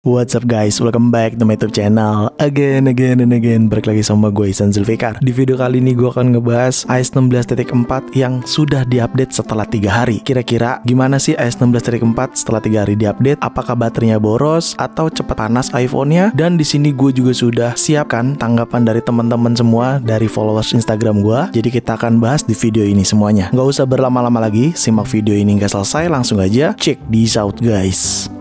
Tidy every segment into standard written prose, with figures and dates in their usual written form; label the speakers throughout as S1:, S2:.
S1: What's up guys, welcome back to my YouTube channel Again. Balik lagi sama gue, Ihsan Zulfikar. Di video kali ini gue akan ngebahas iOS 16.4 yang sudah diupdate setelah 3 hari. Kira-kira gimana sih iOS 16.4 setelah 3 hari diupdate? Apakah baterainya boros atau cepat panas iPhone-nya? Dan di sini gue juga sudah siapkan tanggapan dari teman-teman semua dari followers Instagram gue. Jadi kita akan bahas di video ini semuanya. Gak usah berlama-lama lagi, simak video ini hingga selesai, langsung aja check this out guys.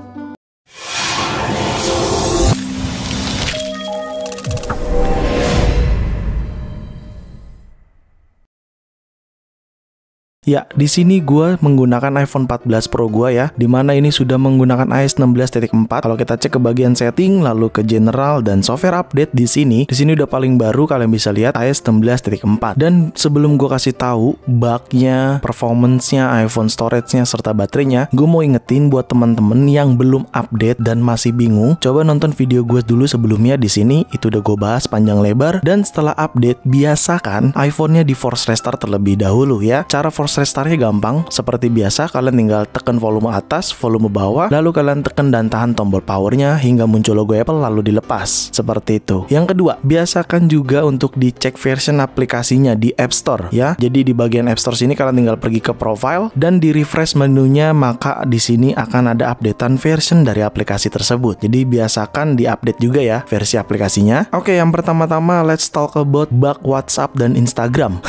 S1: Ya, di sini gue menggunakan iPhone 14 Pro gue ya, dimana ini sudah menggunakan iOS 16.4. Kalau kita cek ke bagian setting, lalu ke general dan software update di sini udah paling baru, kalian bisa lihat iOS 16.4. Dan sebelum gue kasih tahu bugnya, performance-nya, iPhone storage-nya serta baterainya, gue mau ingetin buat teman-teman yang belum update dan masih bingung, coba nonton video gue dulu sebelumnya. Di sini itu udah gue bahas panjang lebar. Dan setelah update, biasakan iPhone-nya di force restart terlebih dahulu ya. Cara force restartnya gampang, seperti biasa kalian tinggal tekan volume atas, volume bawah, lalu kalian tekan dan tahan tombol powernya hingga muncul logo Apple lalu dilepas, seperti itu. Yang kedua, biasakan juga untuk dicek version aplikasinya di App Store ya. Jadi di bagian App Store sini kalian tinggal pergi ke profile dan di refresh menunya, maka di sini akan ada updatean version dari aplikasi tersebut. Jadi biasakan diupdate juga ya versi aplikasinya. Oke, yang pertama-tama let's talk about bug WhatsApp dan Instagram.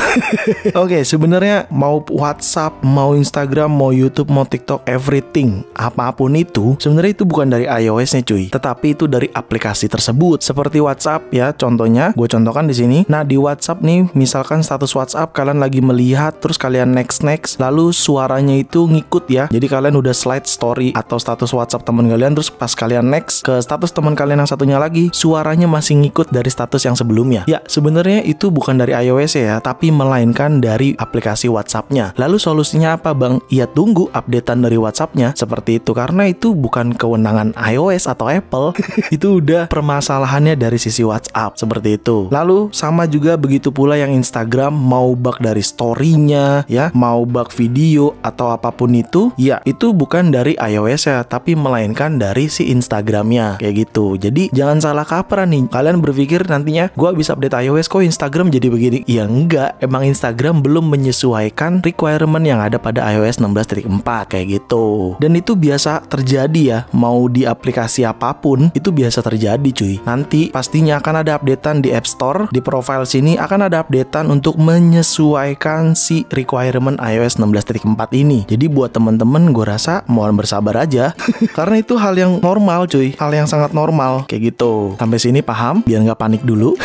S1: Oke, sebenarnya mau WhatsApp, mau Instagram, mau YouTube, mau TikTok, everything, apapun itu, sebenarnya itu bukan dari iOS-nya cuy, tetapi itu dari aplikasi tersebut. Seperti WhatsApp ya, contohnya, gue contohkan di sini. Nah, di WhatsApp nih, misalkan status WhatsApp kalian lagi melihat, terus kalian next, lalu suaranya itu ngikut ya. Jadi kalian udah slide story atau status WhatsApp teman kalian, terus pas kalian next ke status teman kalian yang satunya lagi, suaranya masih ngikut dari status yang sebelumnya. Ya, sebenarnya itu bukan dari iOS ya, tapi melainkan dari aplikasi WhatsApp-nya. Lalu solusinya apa bang? Ya tunggu updatean dari WhatsApp-nya, seperti itu. Karena itu bukan kewenangan iOS atau Apple. Itu udah permasalahannya dari sisi WhatsApp, seperti itu. Lalu sama juga begitu pula yang Instagram, mau bug dari story-nya ya, mau bug video atau apapun itu, ya itu bukan dari iOS ya, tapi melainkan dari si Instagram-nya, kayak gitu. Jadi jangan salah kaprah nih. Kalian berpikir nantinya gua bisa update iOS kok Instagram jadi begini. Ya enggak, emang Instagram belum menyesuaikan requirement yang ada pada iOS 16.4 kayak gitu. Dan itu biasa terjadi ya, mau di aplikasi apapun itu biasa terjadi cuy. Nanti pastinya akan ada updatean di App Store, di profile sini akan ada updatean untuk menyesuaikan si requirement iOS 16.4 ini. Jadi buat temen-temen gue rasa mohon bersabar aja. Karena itu hal yang normal cuy, hal yang sangat normal kayak gitu. Sampai sini paham? Biar nggak panik dulu.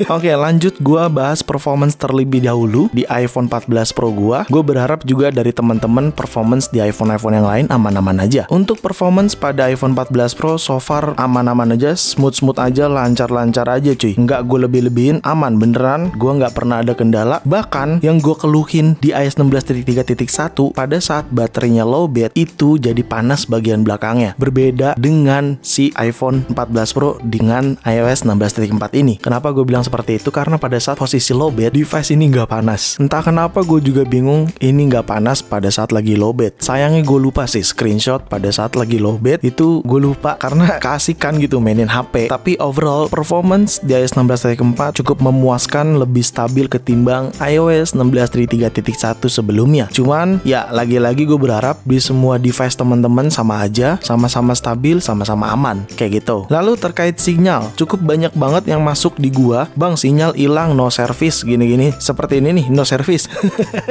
S1: Oke, lanjut gue bahas performance terlebih dahulu di iPhone 14 Pro gue berharap juga dari teman-teman performance di iPhone yang lain aman-aman aja. Untuk performance pada iPhone 14 Pro so far aman-aman aja, smooth aja, lancar-lancar aja cuy. Nggak gue lebih-lebihin, aman beneran. Gue nggak pernah ada kendala. Bahkan yang gue keluhin di iOS 16.3.1 pada saat baterainya lowbat itu jadi panas bagian belakangnya. Berbeda dengan si iPhone 14 Pro dengan iOS 16.4 ini. Kenapa gue bilang seperti itu? Karena pada saat posisi lowbat, device ini nggak panas. Entah kenapa gue juga bingung, ini nggak panas pada saat lagi lowbat. Sayangnya gue lupa sih screenshot pada saat lagi lowbat, itu gue lupa karena keasikan gitu mainin HP. Tapi overall performance di iOS 16.4 cukup memuaskan, lebih stabil ketimbang iOS 16.3.1 sebelumnya. Cuman ya lagi-lagi gue berharap di semua device teman-teman sama aja, sama-sama stabil, sama-sama aman kayak gitu. Lalu terkait sinyal, cukup banyak banget yang masuk di gua, bang sinyal hilang, no service, gini-gini. Seperti ini nih, no service.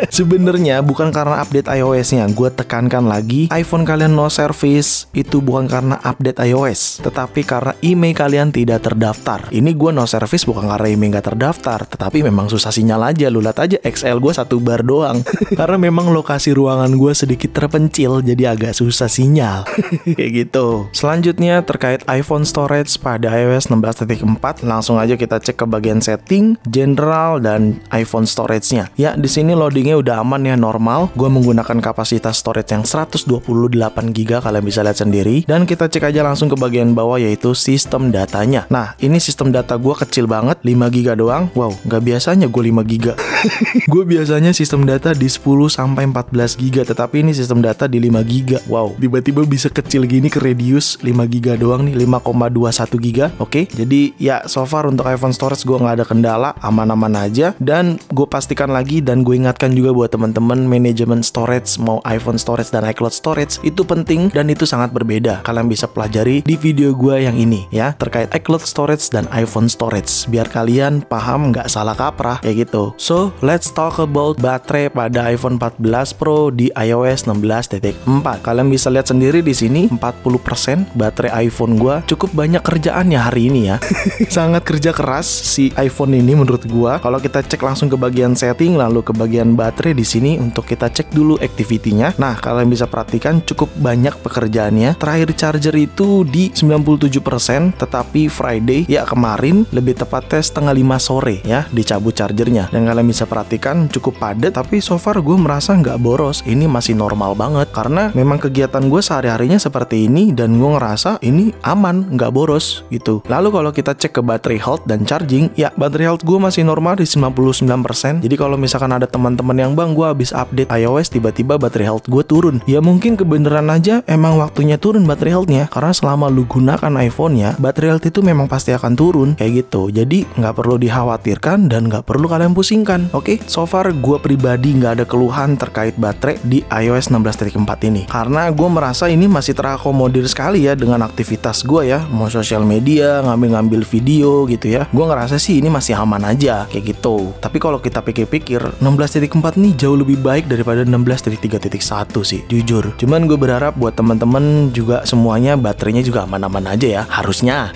S1: Sebenarnya bukan karena update iOS-nya. Gue tekankan lagi, iPhone kalian no service itu bukan karena update iOS, tetapi karena email kalian tidak terdaftar. Ini gue no service bukan karena email gak terdaftar, tetapi memang susah sinyal aja. Lu lihat aja XL gue 1 bar doang. Karena memang lokasi ruangan gue sedikit terpencil, jadi agak susah sinyal. Kayak gitu. Selanjutnya terkait iPhone storage pada iOS 16.4, langsung aja kita cek ke bagian setting, general, dan iPhone iPhone storage-nya. Ya, di sini loadingnya udah aman ya, normal. Gue menggunakan kapasitas storage yang 128 GB, kalian bisa lihat sendiri. Dan kita cek aja langsung ke bagian bawah, yaitu sistem datanya. Nah, ini sistem data gue kecil banget, 5 GB doang. Wow, nggak biasanya gue 5 GB. Gue biasanya sistem data di 10 sampai 14 GB, tetapi ini sistem data di 5 GB. Wow, tiba-tiba bisa kecil gini ke radius 5 GB doang nih, 5,21 GB. Oke, jadi ya so far untuk iPhone storage gue nggak ada kendala, aman-aman aja. Dan gue pastikan lagi dan gue ingatkan juga buat teman-teman, manajemen storage mau iPhone storage dan iCloud storage itu penting dan itu sangat berbeda. Kalian bisa pelajari di video gue yang ini ya, terkait iCloud storage dan iPhone storage, biar kalian paham nggak salah kaprah kayak gitu. So let's talk about baterai pada iPhone 14 Pro di iOS 16.4. Kalian bisa lihat sendiri di sini 40% baterai iPhone gua. Cukup banyak kerjaannya hari ini ya. Sangat kerja keras si iPhone ini menurut gua. Kalau kita cek langsung ke bagian setting lalu ke bagian baterai di sini untuk kita cek dulu activity-nya. Nah, kalian bisa perhatikan cukup banyak pekerjaannya. Terakhir charger itu di 97%, tetapi Friday ya kemarin, lebih tepatnya setengah 5 sore ya dicabut chargernya. Dan kalian bisa perhatikan cukup padat, tapi so far gue merasa nggak boros. Ini masih normal banget karena memang kegiatan gue sehari-harinya seperti ini dan gue ngerasa ini aman, nggak boros gitu. Lalu kalau kita cek ke baterai health dan charging, ya baterai health gue masih normal di 99%. Jadi kalau misalkan ada teman-teman yang bang, gue habis update iOS tiba-tiba baterai health gue turun, ya mungkin kebenaran aja emang waktunya turun baterai healthnya, karena selama lu gunakan iPhone-nya, baterai health itu memang pasti akan turun kayak gitu. Jadi nggak perlu dikhawatirkan dan nggak perlu kalian pusingkan. Oke, so far gue pribadi nggak ada keluhan terkait baterai di iOS 16.4 ini, karena gue merasa ini masih terakomodir sekali ya dengan aktivitas gue ya, mau sosial media, ngambil-ngambil video gitu ya. Gue ngerasa sih ini masih aman aja kayak gitu. Tapi kalau kita pikir-pikir, 16.4 nih jauh lebih baik daripada 16.3.1 sih, jujur. Cuman gue berharap buat teman-teman juga semuanya baterainya juga aman-aman aja ya, harusnya.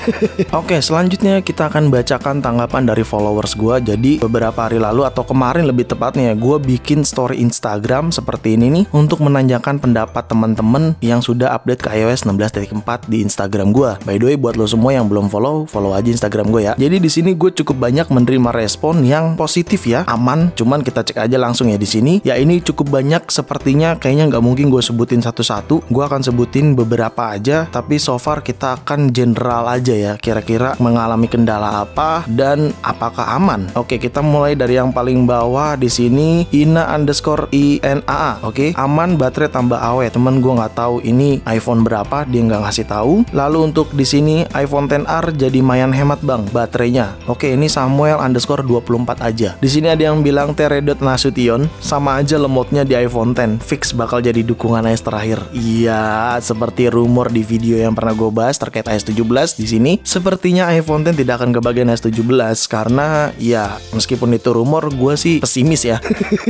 S1: Oke, selanjutnya kita akan bacakan tanggapan dari followers gue. Jadi beberapa hari lalu atau kemarin lebih tepatnya, gue bikin story Instagram seperti ini nih untuk menanyakan pendapat teman-teman yang sudah update ke iOS 16.4 di Instagram gue. By the way, buat lo semua yang belum follow aja Instagram gue ya. Jadi di sini gue cukup banyak menerima respon yang positif ya, aman. Cuman kita cek aja langsung ya di sini. Ya ini cukup banyak, sepertinya kayaknya nggak mungkin gue sebutin satu-satu. Gue akan sebutin beberapa aja, tapi so far kita akan general aja ya. Kira-kira mengalami kendala apa dan apakah aman. Oke, kita mulai dari yang paling bawah di sini, Ina_INAA. Oke, aman, baterai tambah awet. Temen gue nggak tahu ini iPhone berapa, dia nggak ngasih tahu. Lalu untuk di sini iPhone XR jadi lumayan hemat bang baterainya. Oke, ini Samuel_24 aja. Di sini ada yang bilang Teredot Nasution, sama aja lemotnya di iPhone X, fix bakal jadi dukungan iOS terakhir. Iya, seperti rumor di video yang pernah gue bahas terkait iOS 17 di sini, sepertinya iPhone X tidak akan kebagian iOS 17 karena ya meskipun itu rumor, gue sih pesimis ya.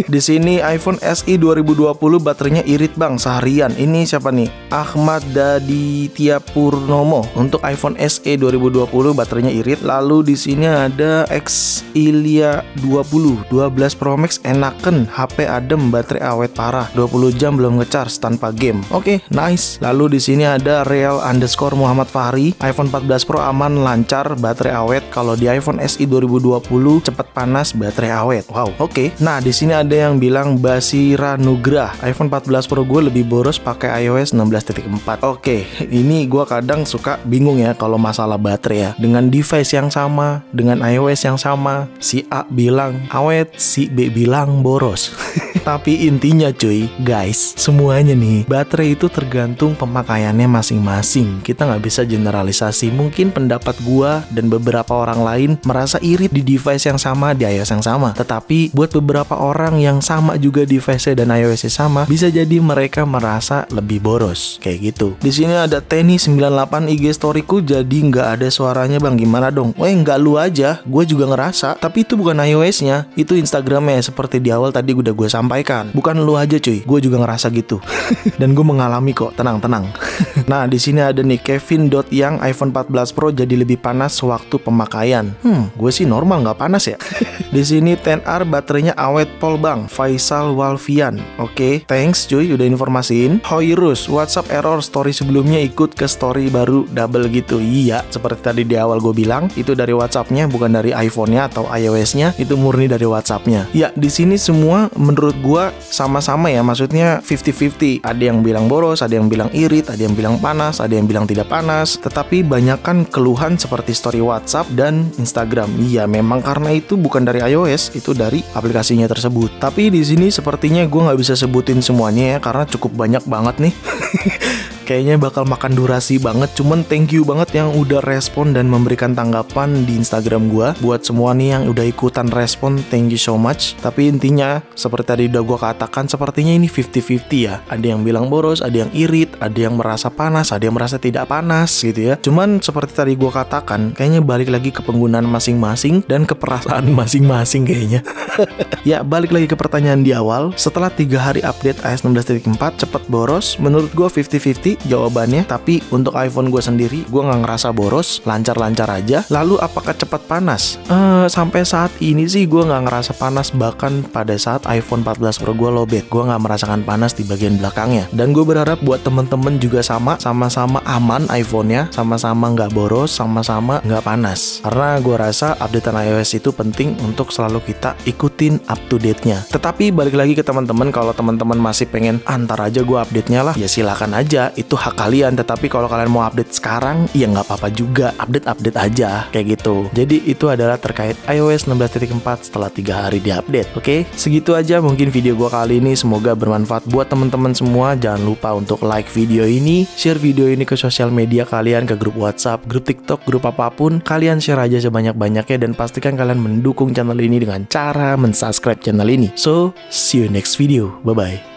S1: Di sini iPhone SE 2020 baterainya irit bang seharian. Ini siapa nih? Ahmad Daditya Purnomo. Untuk iPhone SE 2020 baterainya irit. Lalu di sini ada Xillia 20 12 Pro Max enaken, HP adem, baterai awet parah, 20 jam belum ngecharge tanpa game. Oke, nice. Lalu di sini ada Real_Muhammad Fahri, iPhone 14 Pro aman, lancar, baterai awet. Kalau di iPhone SE 2020 cepet panas, baterai awet. Wow, oke. Nah, di sini ada yang bilang Basira Nugrah, iPhone 14 Pro gue lebih boros pakai iOS 16.4. Oke, ini gue kadang suka bingung ya kalau masalah baterai ya. Dengan device yang sama, dengan iOS yang sama, si A bilang awet, si B bilang boros. Tapi intinya cuy, guys, semuanya nih, baterai itu tergantung pemakaiannya masing-masing. Kita nggak bisa generalisasi. Mungkin pendapat gua dan beberapa orang lain merasa irit di device yang sama, di iOS yang sama. Tetapi buat beberapa orang yang sama juga device-nya dan iOS-nya sama, bisa jadi mereka merasa lebih boros kayak gitu. Di sini ada Tenny98, IG storyku jadi nggak ada suaranya bang, gimana dong? Nggak lu aja, gue juga ngerasa. Tapi itu bukan iOS-nya, itu Instagram-nya. Seperti di awal tadi udah gue disampaikan. Bukan lu aja cuy, gue juga ngerasa gitu. Dan gue mengalami kok, tenang. Nah, di sini ada nih Kevin.yang iPhone 14 Pro jadi lebih panas sewaktu pemakaian. Gue sih normal nggak panas ya. Di sini 10R baterainya awet pol bang. Faisal Walfian. Oke, thanks cuy udah informasiin. Hoirus, WhatsApp error, story sebelumnya ikut ke story baru double gitu. Iya, seperti tadi di awal gue bilang, itu dari WhatsApp-nya bukan dari iPhone-nya atau iOS-nya, itu murni dari WhatsApp-nya. Ya, di sini semua menurut gue sama-sama ya, maksudnya 50-50. Ada yang bilang boros, ada yang bilang irit, ada yang bilang panas, ada yang bilang tidak panas. Tetapi banyakkan keluhan seperti story WhatsApp dan Instagram. Iya, memang karena itu bukan dari iOS, itu dari aplikasinya tersebut. Tapi di sini sepertinya gue nggak bisa sebutin semuanya ya, karena cukup banyak banget nih. Kayaknya bakal makan durasi banget. Cuman thank you banget yang udah respon dan memberikan tanggapan di Instagram gua. Buat semua nih yang udah ikutan respon, thank you so much. Tapi intinya seperti tadi udah gua katakan, sepertinya ini 50-50 ya. Ada yang bilang boros, ada yang irit, ada yang merasa panas, ada yang merasa tidak panas gitu ya. Cuman seperti tadi gua katakan, kayaknya balik lagi ke penggunaan masing-masing dan ke perasaan masing-masing kayaknya. Ya, balik lagi ke pertanyaan di awal. Setelah 3 hari update iOS 16.4 cepet boros, menurut gua 50-50 jawabannya. Tapi untuk iPhone gue sendiri, gue nggak ngerasa boros, lancar-lancar aja. Lalu apakah cepat panas? Sampai saat ini sih gue nggak ngerasa panas. Bahkan pada saat iPhone 14 Pro gue lowbat, gue nggak merasakan panas di bagian belakangnya. Dan gue berharap buat temen-temen juga sama-sama aman iPhone-nya, sama-sama nggak boros, sama-sama nggak panas. Karena gue rasa updatean iOS itu penting untuk selalu kita ikutin up to date-nya. Tetapi balik lagi ke teman-teman, kalau teman-teman masih pengen antar aja gue update-nya lah, ya silakan aja. Itu hak kalian. Tetapi kalau kalian mau update sekarang, ya nggak apa-apa juga, update aja kayak gitu. Jadi itu adalah terkait iOS 16.4 setelah 3 hari diupdate. Oke, segitu aja mungkin video gua kali ini. Semoga bermanfaat buat teman-teman semua. Jangan lupa untuk like video ini, share video ini ke sosial media kalian, ke grup WhatsApp, grup TikTok, grup apapun. Kalian share aja sebanyak-banyaknya dan pastikan kalian mendukung channel ini dengan cara mensubscribe channel ini. So, see you next video. Bye bye.